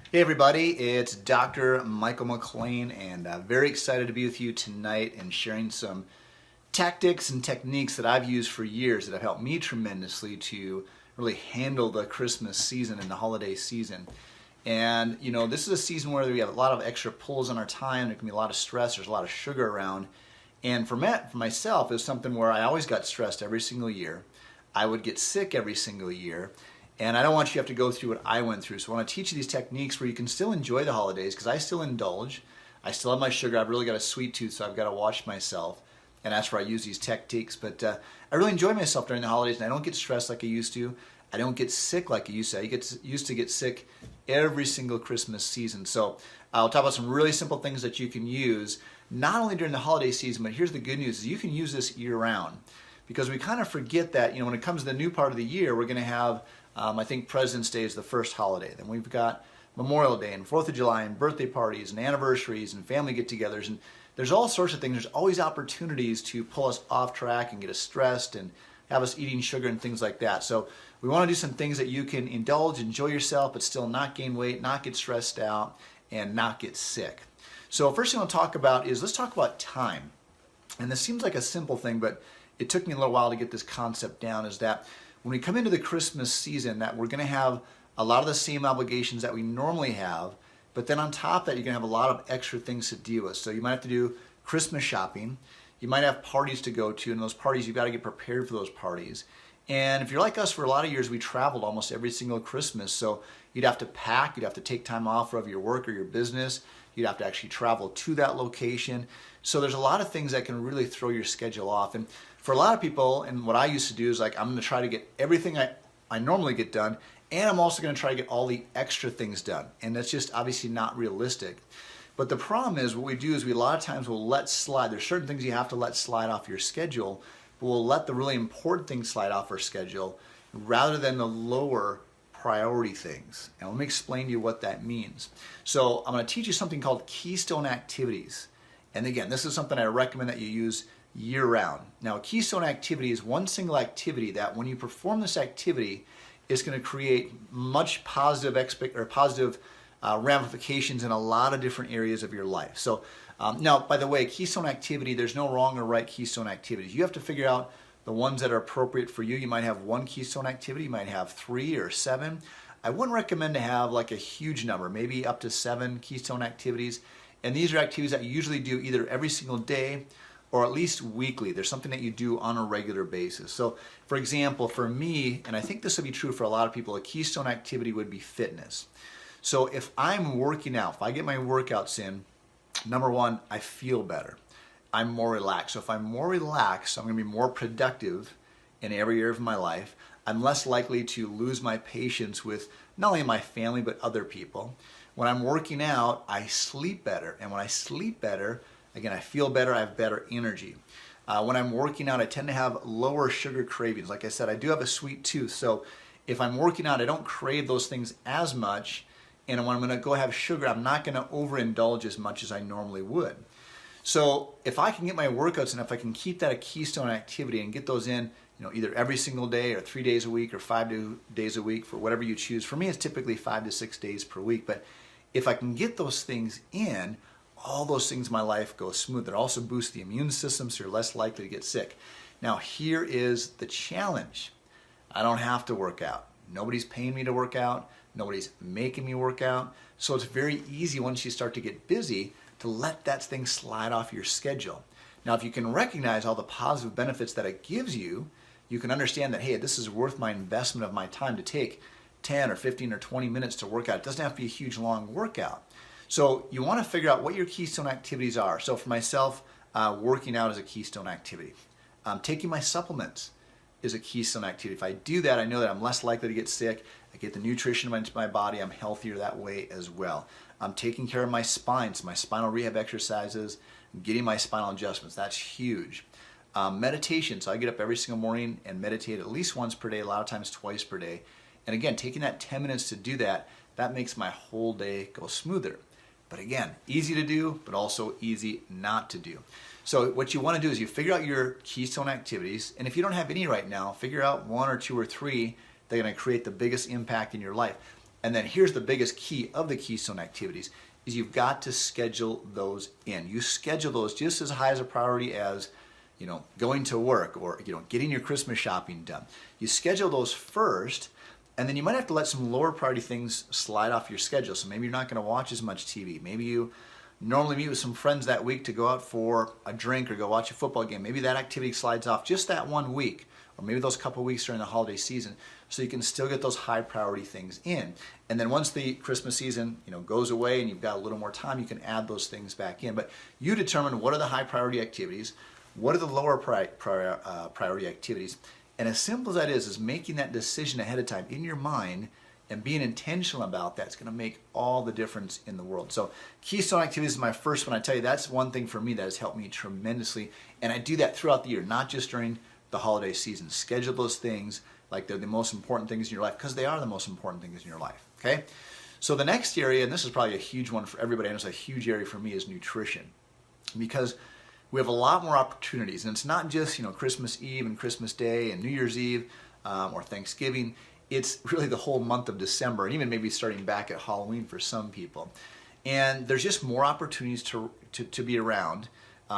Hey everybody, it's Dr. Michael McLean and very excited to be with you tonight and sharing some tactics and techniques that I've used for years that have helped me tremendously to really handle the Christmas season and the holiday season. And this is a season where we have a lot of extra pulls on our time. There can be a lot of stress, there's a lot of sugar around. And for myself, it was something where I always got stressed every single year. I would get sick every single year. And I don't want you to have to go through what I went through. So I want to teach you these techniques where you can still enjoy the holidays, because I still indulge. I still have my sugar. I've really got a sweet tooth, so I've got to watch myself. And that's where I use these techniques. But I really enjoy myself during the holidays, and I don't get stressed like I used to. I don't get sick like I used to. I used to get sick every single Christmas season. So I'll talk about some really simple things that you can use, not only during the holiday season, but here's the good news, is you can use this year-round. Because we kind of forget that, when it comes to the new part of the year, we're going to have I think President's Day is the first holiday. Then we've got Memorial Day and 4th of July and birthday parties and anniversaries and family get-togethers. And there's all sorts of things. There's always opportunities to pull us off track and get us stressed and have us eating sugar and things like that. So we want to do some things that you can indulge, enjoy yourself, but still not gain weight, not get stressed out, and not get sick. So first thing I'll talk about is, let's talk about time. And this seems like a simple thing, but it took me a little while to get this concept down, is that when we come into the Christmas season, that we're going to have a lot of the same obligations that we normally have, but then on top of that, you're going to have a lot of extra things to deal with. So you might have to do Christmas shopping. You might have parties to go to, and those parties, you've got to get prepared for those parties. And if you're like us, for a lot of years, we traveled almost every single Christmas. So you'd have to pack, you'd have to take time off of your work or your business. You'd have to actually travel to that location. So there's a lot of things that can really throw your schedule off. And for a lot of people, and what I used to do is, like, I'm going to try to get everything I normally get done, and I'm also going to try to get all the extra things done. And that's just obviously not realistic. But the problem is, what we do is we a lot of times will let slide. There's certain things you have to let slide off your schedule, but we'll let the really important things slide off our schedule rather than the lower priority things. And let me explain to you what that means. So I'm going to teach you something called keystone activities. And again, this is something I recommend that you use year-round. Now, a keystone activity is one single activity that, when you perform this activity, is going to create much positive ramifications in a lot of different areas of your life. So now, by the way, keystone activity, there's no wrong or right keystone activities. You have to figure out the ones that are appropriate for you. You might have one keystone activity, you might have 3 or 7. I wouldn't recommend to have like a huge number, maybe up to 7 keystone activities. And these are activities that you usually do either every single day or at least weekly. There's something that you do on a regular basis. So for example, for me, and I think this would be true for a lot of people, a keystone activity would be fitness. So if I'm working out, if I get my workouts in, number one, I feel better. I'm more relaxed. So if I'm more relaxed, I'm going to be more productive in every area of my life. I'm less likely to lose my patience with not only my family, but other people. When I'm working out, I sleep better. And when I sleep better, again, I feel better, I have better energy. When I'm working out, I tend to have lower sugar cravings. Like I said, I do have a sweet tooth. So if I'm working out, I don't crave those things as much. And when I'm going to go have sugar, I'm not going to overindulge as much as I normally would. So if I can get my workouts in, if I can keep that a keystone activity and get those in, either every single day or 3 days a week or 5 days a week, for whatever you choose. For me, it's typically 5 to 6 days per week. But if I can get those things in, all those things in my life go smooth. It also boosts the immune system, so you're less likely to get sick. Now, here is the challenge. I don't have to work out. Nobody's paying me to work out. Nobody's making me work out. So it's very easy, once you start to get busy, to let that thing slide off your schedule. Now, if you can recognize all the positive benefits that it gives you, you can understand that, hey, this is worth my investment of my time to take 10 or 15 or 20 minutes to work out. It doesn't have to be a huge, long workout. So you want to figure out what your keystone activities are. So for myself, working out is a keystone activity. Taking my supplements is a keystone activity. If I do that, I know that I'm less likely to get sick. I get the nutrition into my body. I'm healthier that way as well. I'm taking care of my spine, so my spinal rehab exercises, getting my spinal adjustments. That's huge. Meditation. So I get up every single morning and meditate at least once per day, a lot of times twice per day. And again, taking that 10 minutes to do that, that makes my whole day go smoother. But again, easy to do, but also easy not to do. So what you want to do is you figure out your keystone activities, and if you don't have any right now, figure out 1 or 2 or 3 that are going to create the biggest impact in your life. And then here's the biggest key of the keystone activities is you've got to schedule those in. You schedule those just as high as a priority as, going to work or, getting your Christmas shopping done. You schedule those first, and then you might have to let some lower priority things slide off your schedule. So maybe you're not going to watch as much TV. Maybe you normally meet with some friends that week to go out for a drink or go watch a football game. Maybe that activity slides off just that one week, or maybe those couple weeks during the holiday season, so you can still get those high priority things in. And then once the Christmas season, goes away and you've got a little more time, you can add those things back in. But you determine what are the high priority activities, what are the lower priority activities, and as simple as that is making that decision ahead of time in your mind and being intentional about that. It's going to make all the difference in the world. So keystone activities is my first one. I tell you, that's one thing for me that has helped me tremendously, and I do that throughout the year, not just during the holiday season. Schedule those things like they're the most important things in your life, because they are the most important things in your life. Okay, so the next area, and this is probably a huge one for everybody, and it's a huge area for me, is nutrition, because we have a lot more opportunities, and it's not just Christmas Eve and Christmas Day and New Year's Eve or Thanksgiving. It's really the whole month of December, and even maybe starting back at Halloween for some people. And there's just more opportunities to be around.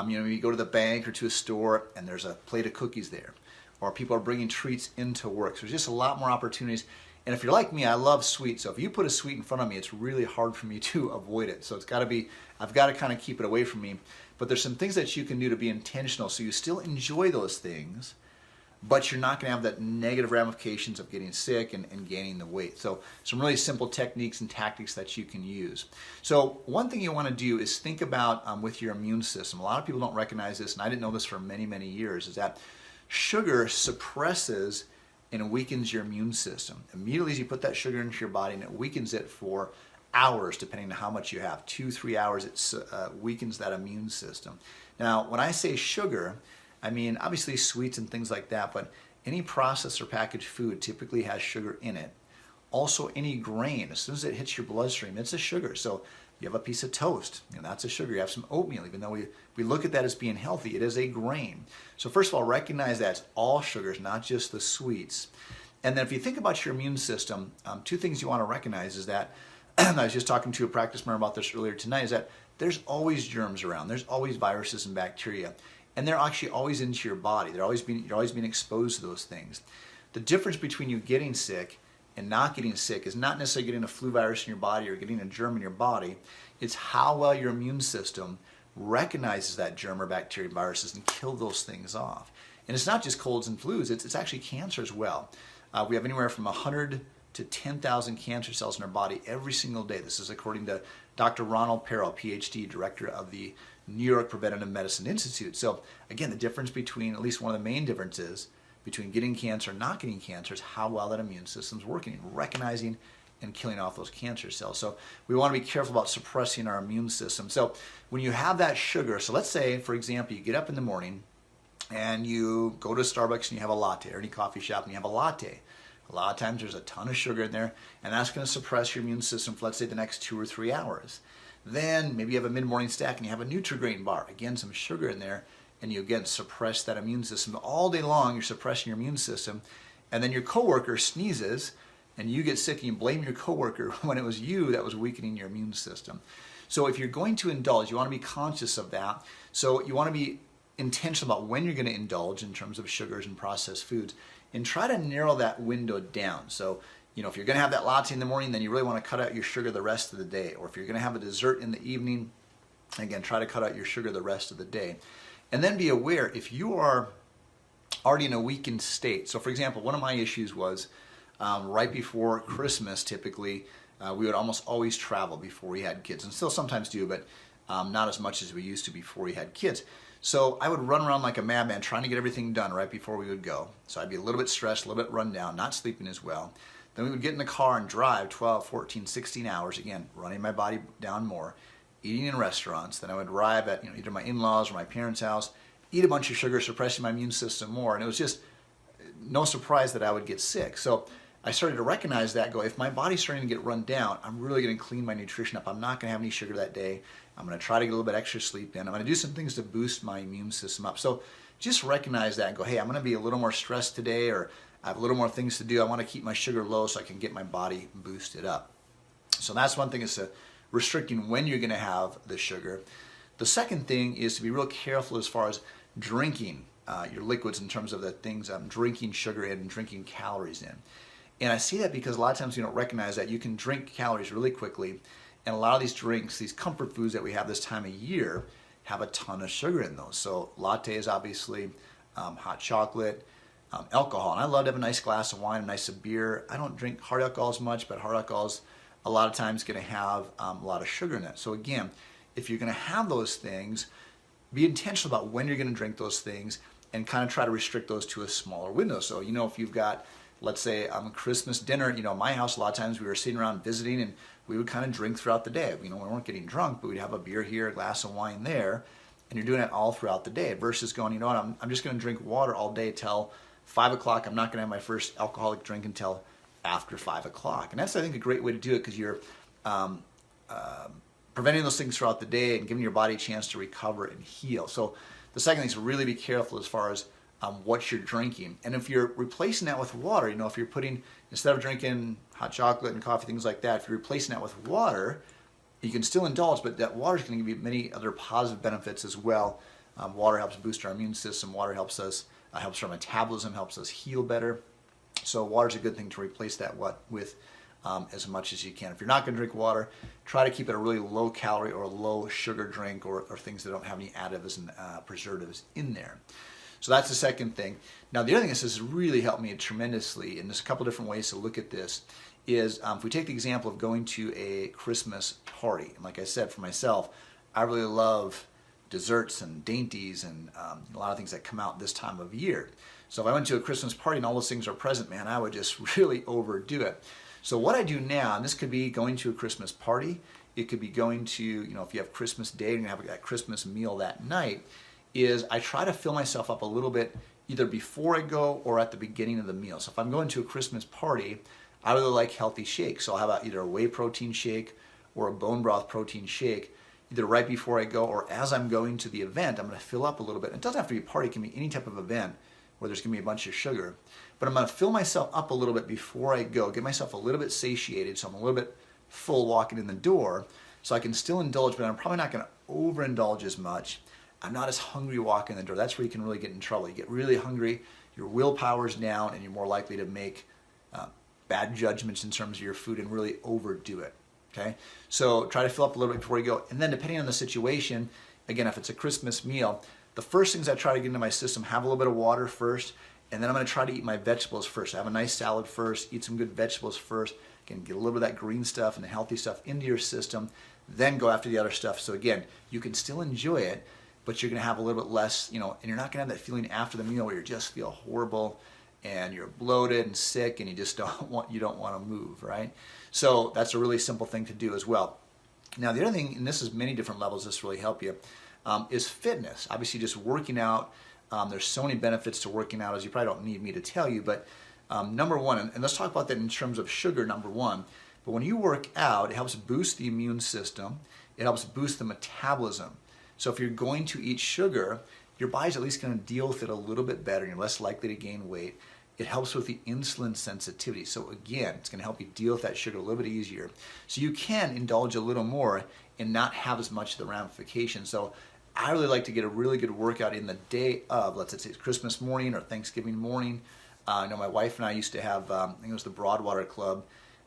You go to the bank or to a store, and there's a plate of cookies there, or people are bringing treats into work. So there's just a lot more opportunities. And if you're like me, I love sweets. So if you put a sweet in front of me, it's really hard for me to avoid it. So I've got to kind of keep it away from me. But there's some things that you can do to be intentional so you still enjoy those things, but you're not going to have that negative ramifications of getting sick and gaining the weight. So some really simple techniques and tactics that you can use. So one thing you want to do is think about with your immune system. A lot of people don't recognize this, and I didn't know this for many, many years, is that sugar suppresses and weakens your immune system. Immediately as you put that sugar into your body, and it weakens it for hours, depending on how much you have, 2-3 hours, it weakens that immune system. Now, when I say sugar, I mean obviously sweets and things like that, but any processed or packaged food typically has sugar in it. Also, any grain, as soon as it hits your bloodstream, it's a sugar. So you have a piece of toast, that's a sugar. You have some oatmeal, even though we look at that as being healthy, it is a grain. So first of all, recognize that it's all sugars, not just the sweets. And then if you think about your immune system, two things you want to recognize is that, I was just talking to a practice member about this earlier tonight, is that there's always germs around. There's always viruses and bacteria. And they're actually always into your body. You're always being exposed to those things. The difference between you getting sick and not getting sick is not necessarily getting a flu virus in your body or getting a germ in your body. It's how well your immune system recognizes that germ or bacteria and viruses and kill those things off. And it's not just colds and flus, it's actually cancer as well. We have anywhere from 100 to 10,000 cancer cells in our body every single day. This is according to Dr. Ronald Perel, PhD, director of the New York Preventive Medicine Institute. So again, the difference between, at least one of the main differences between getting cancer and not getting cancer is how well that immune system's working and recognizing and killing off those cancer cells. So we want to be careful about suppressing our immune system. So when you have that sugar, so let's say, for example, you get up in the morning and you go to Starbucks and you have a latte, or any coffee shop and you have a latte. A lot of times there's a ton of sugar in there, and that's going to suppress your immune system for, let's say, the next 2 or 3 hours. Then maybe you have a mid-morning snack and you have a Nutri-Grain bar. Again, some sugar in there, and you again suppress that immune system. All day long, you're suppressing your immune system, and then your coworker sneezes, and you get sick, and you blame your coworker when it was you that was weakening your immune system. So if you're going to indulge, you want to be conscious of that. So you want to be intentional about when you're going to indulge in terms of sugars and processed foods, and try to narrow that window down. So, if you're going to have that latte in the morning, then you really want to cut out your sugar the rest of the day. Or if you're going to have a dessert in the evening, again, try to cut out your sugar the rest of the day. And then be aware if you are already in a weakened state. So for example, one of my issues was right before Christmas, typically, we would almost always travel before we had kids, and still sometimes do, but not as much as we used to before we had kids. So I would run around like a madman trying to get everything done right before we would go. So I'd be a little bit stressed, a little bit run down, not sleeping as well. Then we would get in the car and drive 12, 14, 16 hours, again, running my body down more, eating in restaurants. Then I would arrive at either my in-laws or my parents' house, eat a bunch of sugar, suppressing my immune system more. And it was just no surprise that I would get sick. So I started to recognize that, if my body's starting to get run down, I'm really going to clean my nutrition up. I'm not going to have any sugar that day. I'm going to try to get a little bit extra sleep in. I'm going to do some things to boost my immune system up. So just recognize that and go, hey, I'm going to be a little more stressed today, or I have a little more things to do. I want to keep my sugar low so I can get my body boosted up. So that's one thing, is to restricting when you're going to have the sugar. The second thing is to be real careful as far as drinking your liquids, in terms of the things I'm drinking sugar in and drinking calories in. And I see that because a lot of times you don't recognize that you can drink calories really quickly, and a lot of these drinks, these comfort foods that we have this time of year, have a ton of sugar in those. So lattes, obviously, hot chocolate, alcohol. And I love to have a nice glass of wine, a nice beer. I don't drink hard alcohols much, but hard alcohols a lot of times going to have a lot of sugar in it. So again, if you're going to have those things, be intentional about when you're going to drink those things, and kind of try to restrict those to a smaller window. So, if you've got, let's say, Christmas dinner, my house, a lot of times we were sitting around visiting, and we would kind of drink throughout the day. We weren't getting drunk, but we'd have a beer here, a glass of wine there, and you're doing it all throughout the day, versus going, I'm just going to drink water all day till 5 o'clock. I'm not going to have my first alcoholic drink until after 5 o'clock. And that's, I think, a great way to do it, because you're preventing those things throughout the day and giving your body a chance to recover and heal. So the second thing is to really be careful as far as what you're drinking. And if you're replacing that with water, if you're putting, instead of drinking hot chocolate and coffee, things like that, if you're replacing that with water, you can still indulge, but that water is going to give you many other positive benefits as well. Water helps boost our immune system. Water helps us, helps our metabolism, helps us heal better. So water is a good thing to replace that with as much as you can. If you're not going to drink water, try to keep it a really low calorie or low sugar drink, or things that don't have any additives and preservatives in there. So that's the second thing. Now the other thing that has really helped me tremendously, and there's a couple different ways to look at this, is if we take the example of going to a Christmas party. And like I said, for myself, I really love desserts and dainties and a lot of things that come out this time of year. So if I went to a Christmas party and all those things are present, man, I would just really overdo it. So what I do now, and this could be going to a Christmas party, it could be going to, if you have Christmas Day and you have that Christmas meal that night, is I try to fill myself up a little bit either before I go or at the beginning of the meal. So if I'm going to a Christmas party, I really like healthy shakes. So I'll have either a whey protein shake or a bone broth protein shake, either right before I go or as I'm going to the event. I'm going to fill up a little bit. It doesn't have to be a party. It can be any type of event where there's going to be a bunch of sugar. But I'm going to fill myself up a little bit before I go, get myself a little bit satiated, so I'm a little bit full walking in the door, so I can still indulge, but I'm probably not going to overindulge as much. I'm not as hungry walking in the door. That's where you can really get in trouble. You get really hungry, your willpower's down, and you're more likely to make bad judgments in terms of your food and really overdo it. Okay, so try to fill up a little bit before you go, and then depending on the situation, again, if it's a Christmas meal, the first things I try to get into my system, have a little bit of water first, and then I'm going to try to eat my vegetables first. Have a nice salad first, eat some good vegetables first. Again, get a little bit of that green stuff and the healthy stuff into your system, then go after the other stuff. So again, you can still enjoy it, but you're going to have a little bit less, and you're not going to have that feeling after the meal where you just feel horrible and you're bloated and sick and you just don't want to move, right? So that's a really simple thing to do as well. Now the other thing, and this is many different levels, this really help you, is fitness. Obviously just working out. There's so many benefits to working out, as you probably don't need me to tell you, but number one, and let's talk about that in terms of sugar, number one, but when you work out, it helps boost the immune system. It helps boost the metabolism. So if you're going to eat sugar, your body's at least going to deal with it a little bit better. You're less likely to gain weight. It helps with the insulin sensitivity. So again, it's going to help you deal with that sugar a little bit easier. So you can indulge a little more and not have as much of the ramifications. So I really like to get a really good workout in the day of, let's say it's Christmas morning or Thanksgiving morning. I know my wife and I used to have, I think it was the Broadwater Club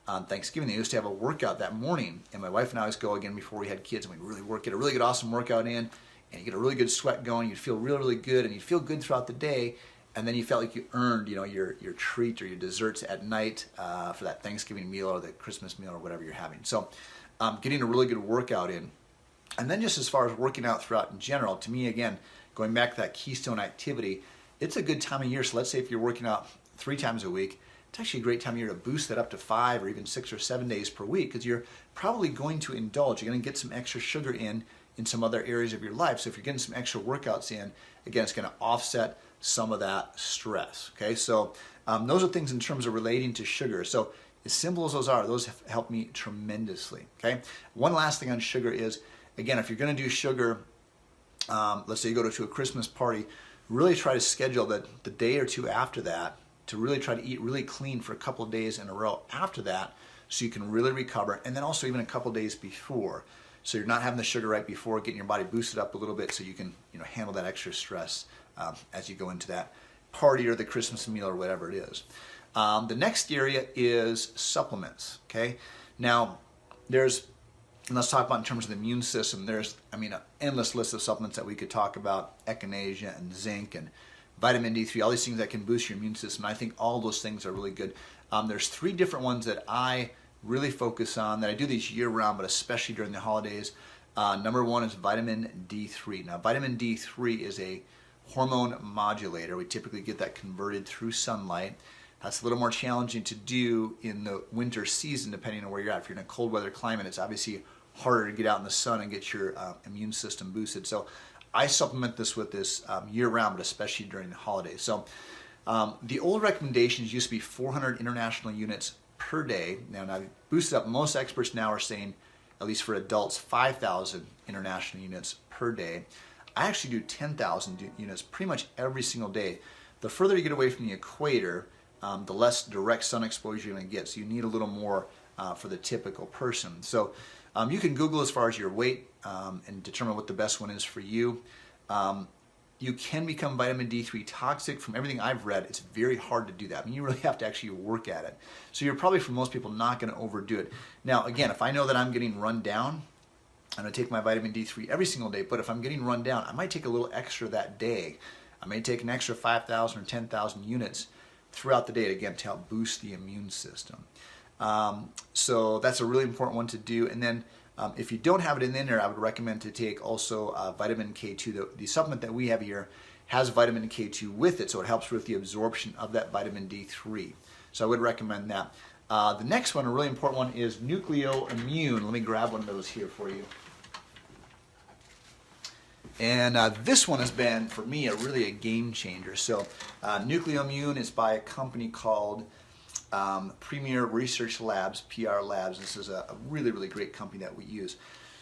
on Thanksgiving. They used to have a workout that morning, and my wife and I always go again before we had kids, and we'd really get a really good, awesome workout in, and you get a really good sweat going. You'd feel really, really good, and you'd feel good throughout the day, and then you felt like you earned, your treat or your desserts at night for that Thanksgiving meal or the Christmas meal or whatever you're having. So getting a really good workout in. And then just as far as working out throughout in general, to me, again, going back to that keystone activity, it's a good time of year. So let's say if you're working out 3 times a week, it's actually a great time of year to boost that up to 5 or even 6 or 7 days per week, because you're probably going to indulge. You're going to get some extra sugar in some other areas of your life. So if you're getting some extra workouts in, again, it's going to offset some of that stress. Okay, so those are things in terms of relating to sugar. So as simple as those are, those have helped me tremendously. Okay, one last thing on sugar is, again, if you're going to do sugar, let's say you go to a Christmas party, really try to schedule the day or two after that to really try to eat really clean for a couple of days in a row after that, so you can really recover, and then also even a couple days before. So you're not having the sugar right before, getting your body boosted up a little bit so you can handle that extra stress as you go into that party or the Christmas meal or whatever it is. The next area is supplements, okay? Now, and let's talk about in terms of the immune system, there's, an endless list of supplements that we could talk about, echinacea and zinc and vitamin D3, all these things that can boost your immune system. I think all those things are really good. There's 3 different ones that I really focus on, that I do these year round, but especially during the holidays. Number 1 is vitamin D3. Now, vitamin D3 is a hormone modulator. We typically get that converted through sunlight. That's a little more challenging to do in the winter season, depending on where you're at. If you're in a cold weather climate, it's obviously harder to get out in the sun and get your immune system boosted. So I supplement this with this year round, but especially during the holidays. So the old recommendations used to be 400 international units per day. Now I've boosted up. Most experts now are saying, at least for adults, 5,000 international units per day. I actually do 10,000 units pretty much every single day. The further you get away from the equator, the less direct sun exposure you're going to get. So you need a little more for the typical person. So you can Google as far as your weight and determine what the best one is for you. You can become vitamin D3 toxic. From everything I've read, it's very hard to do that. You really have to actually work at it. So you're probably, for most people, not going to overdo it. Now, again, if I know that I'm getting run down, I'm going to take my vitamin D3 every single day. But if I'm getting run down, I might take a little extra that day. I may take an extra 5,000 or 10,000 units throughout the day, again, to help boost the immune system. So that's a really important one to do. And then if you don't have it in there, I would recommend to take also vitamin K2. The supplement that we have here has vitamin K2 with it, so it helps with the absorption of that vitamin D3. So I would recommend that. The next one, a really important one, is Nucleoimmune. Let me grab one of those here for you. And this one has been, for me, really a game changer. So Nucleoimmune is by a company called Premier Research Labs, PR Labs. This is a really, really great company that we use.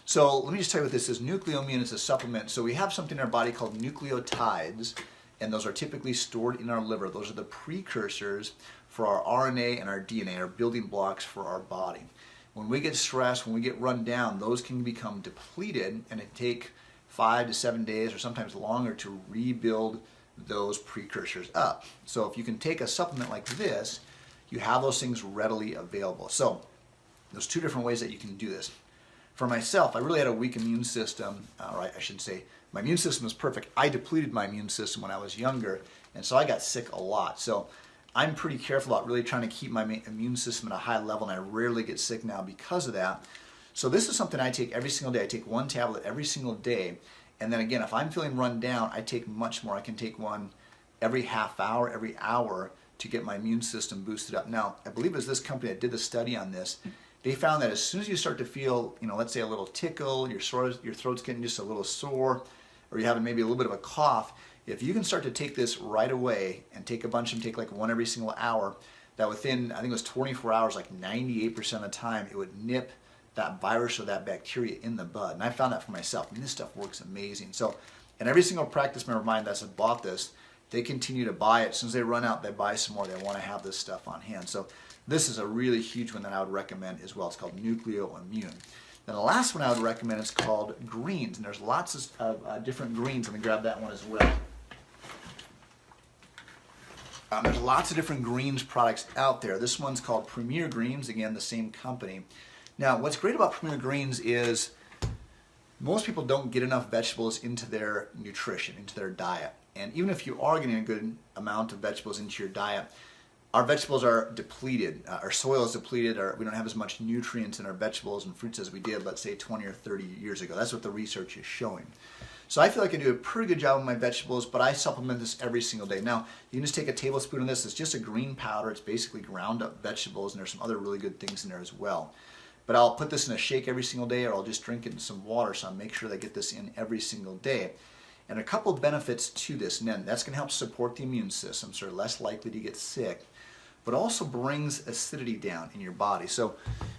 So let me just tell you what this is. Nucleoimmune is a supplement. So we have something in our body called nucleotides, and those are typically stored in our liver. Those are the precursors for our RNA and our DNA, our building blocks for our body. When we get stressed, when we get run down, those can become depleted, and it take 5 to 7 days or sometimes longer to rebuild those precursors up. So if you can take a supplement like this, you have those things readily available. So there's 2 different ways that you can do this. For myself, I really had a weak immune system, or I should say my immune system was perfect. I depleted my immune system when I was younger, and so I got sick a lot. So I'm pretty careful about really trying to keep my immune system at a high level, and I rarely get sick now because of that. So this is something I take every single day. I take 1 tablet every single day. And then again, if I'm feeling run down, I take much more. I can take one every half hour, every hour to get my immune system boosted up. Now, I believe it was this company that did the study on this. They found that as soon as you start to feel, let's say a little tickle, your throat's getting just a little sore, or you're having maybe a little bit of a cough, if you can start to take this right away and take a bunch and take like 1 every single hour, that within, I think it was 24 hours, like 98% of the time, it would nip that virus or that bacteria in the bud. And I found that for myself. This stuff works amazing. So, and every single practice member of mine that's bought this, they continue to buy it. As soon as they run out, they buy some more. They want to have this stuff on hand. So this is a really huge one that I would recommend as well. It's called Nucleoimmune. Then the last one I would recommend is called greens. And there's lots of different greens. Let me grab that one as well. There's lots of different greens products out there. This one's called Premier Greens, again, the same company. Now, what's great about Premier Greens is most people don't get enough vegetables into their nutrition, into their diet. And even if you are getting a good amount of vegetables into your diet, our vegetables are depleted. Our soil is depleted. We don't have as much nutrients in our vegetables and fruits as we did, let's say, 20 or 30 years ago. That's what the research is showing. So I feel like I do a pretty good job with my vegetables, but I supplement this every single day. Now, you can just take a tablespoon of this. It's just a green powder. It's basically ground up vegetables, and there's some other really good things in there as well. But I'll put this in a shake every single day, or I'll just drink it in some water, so I'll make sure that I get this in every single day. And a couple of benefits to this, and then that's going to help support the immune system, so you're less likely to get sick, but also brings acidity down in your body. So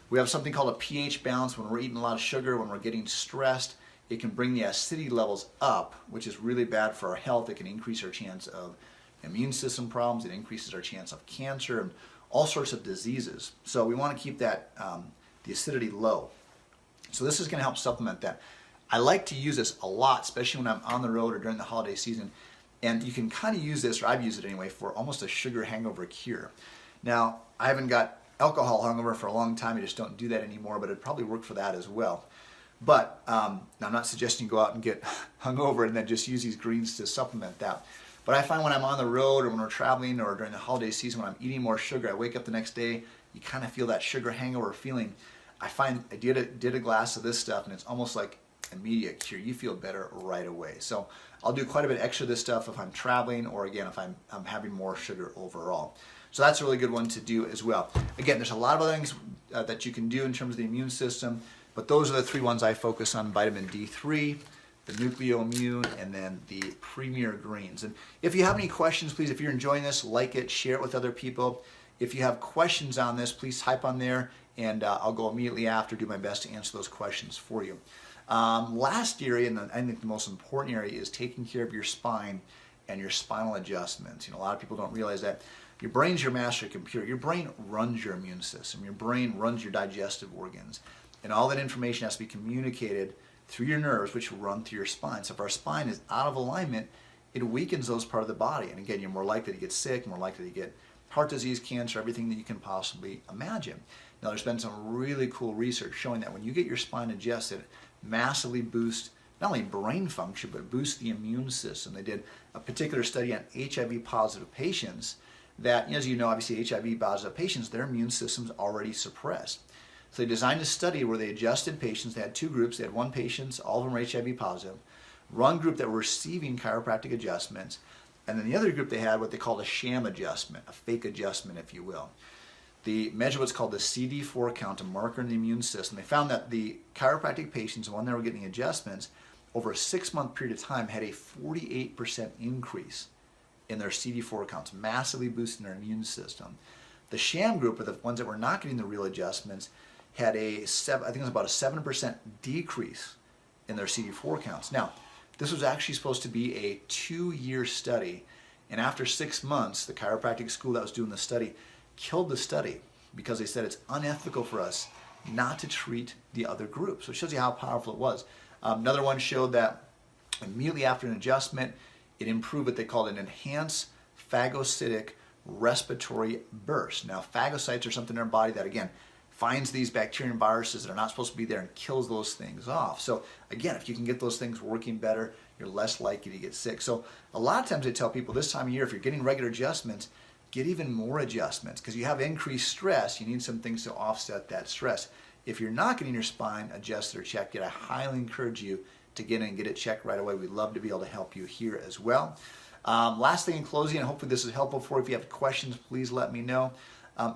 we have something called a pH balance. When we're eating a lot of sugar, when we're getting stressed, it can bring the acidity levels up, which is really bad for our health. It can increase our chance of immune system problems. It increases our chance of cancer and all sorts of diseases. So we want to keep that the acidity low. So this is going to help supplement that. I like to use this a lot, especially when I'm on the road or during the holiday season. And you can kind of use this, or I've used it anyway, for almost a sugar hangover cure. Now, I haven't got alcohol hangover for a long time. I just don't do that anymore, but it'd probably work for that as well. But I'm not suggesting you go out and get hungover and then just use these greens to supplement that. But I find when I'm on the road or when we're traveling or during the holiday season when I'm eating more sugar, I wake up the next day, you kind of feel that sugar hangover feeling. I find I did a glass of this stuff and it's almost like immediate cure. You feel better right away. So I'll do quite a bit extra of this stuff if I'm traveling or again if I'm having more sugar overall. So that's a really good one to do as well. Again, there's a lot of other things that you can do in terms of the immune system, but those are the three ones I focus on: vitamin D3, the nucleoimmune, and then the premier greens. And if you have any questions, please, if you're enjoying this, like it, share it with other people. If you have questions on this, please type on there and I'll go immediately after, do my best to answer those questions for you. Last area, and I think the most important area, is taking care of your spine and your spinal adjustments. You know, a lot of people don't realize that your brain's your master computer. Your brain runs your immune system. Your brain runs your digestive organs. And all that information has to be communicated through your nerves, which run through your spine. So if our spine is out of alignment, it weakens those parts of the body. And again, you're more likely to get sick, more likely to get heart disease, cancer, everything that you can possibly imagine. Now, there's been some really cool research showing that when you get your spine adjusted, it massively boosts not only brain function, but boosts the immune system. They did a particular study on HIV positive patients that, as you know, obviously HIV positive patients, their immune system's already suppressed. So they designed a study where they adjusted patients. They had two groups. They had one patient, all of them were HIV positive, one group that were receiving chiropractic adjustments, and then the other group they had what they called a sham adjustment, a fake adjustment, if you will. They measured what's called the CD4 count, a marker in the immune system. They found that the chiropractic patients, when they were getting adjustments, over a 6-month period of time had a 48% increase in their CD4 counts, massively boosting their immune system. The sham group, or the ones that were not getting the real adjustments, had I think it was about a 7% decrease in their CD4 counts. Now, this was actually supposed to be a 2-year study, and after 6 months, the chiropractic school that was doing the study killed the study because they said it's unethical for us not to treat the other group. So it shows you how powerful it was. Another one showed that immediately after an adjustment, it improved what they called an enhanced phagocytic respiratory burst. Now, phagocytes are something in our body that, again, finds these bacteria and viruses that are not supposed to be there and kills those things off. So again, if you can get those things working better, you're less likely to get sick. So a lot of times I tell people this time of year, if you're getting regular adjustments, get even more adjustments because you have increased stress. You need some things to offset that stress. If you're not getting your spine adjusted or checked yet, I highly encourage you to get in and get it checked right away. We'd love to be able to help you here as well. Last thing in closing, and hopefully this is helpful for you. If you have questions, please let me know.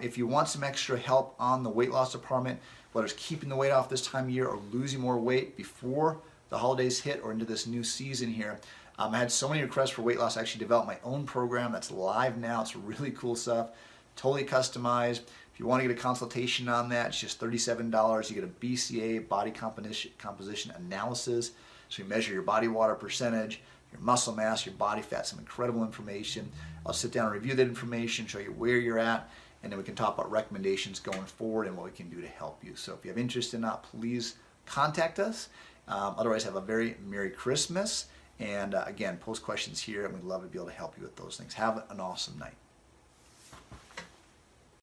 If you want some extra help on the weight loss department, whether it's keeping the weight off this time of year or losing more weight before the holidays hit or into this new season here, I had so many requests for weight loss. I actually developed my own program that's live now. It's really cool stuff, totally customized. If you want to get a consultation on that, it's just $37. You get a BCA, body composition analysis. So you measure your body water percentage, your muscle mass, your body fat, some incredible information. I'll sit down and review that information, show you where you're at, and then we can talk about recommendations going forward and what we can do to help you. So if you have interest in that, please contact us. Otherwise, have a very Merry Christmas. And again, post questions here, and we'd love to be able to help you with those things. Have an awesome night.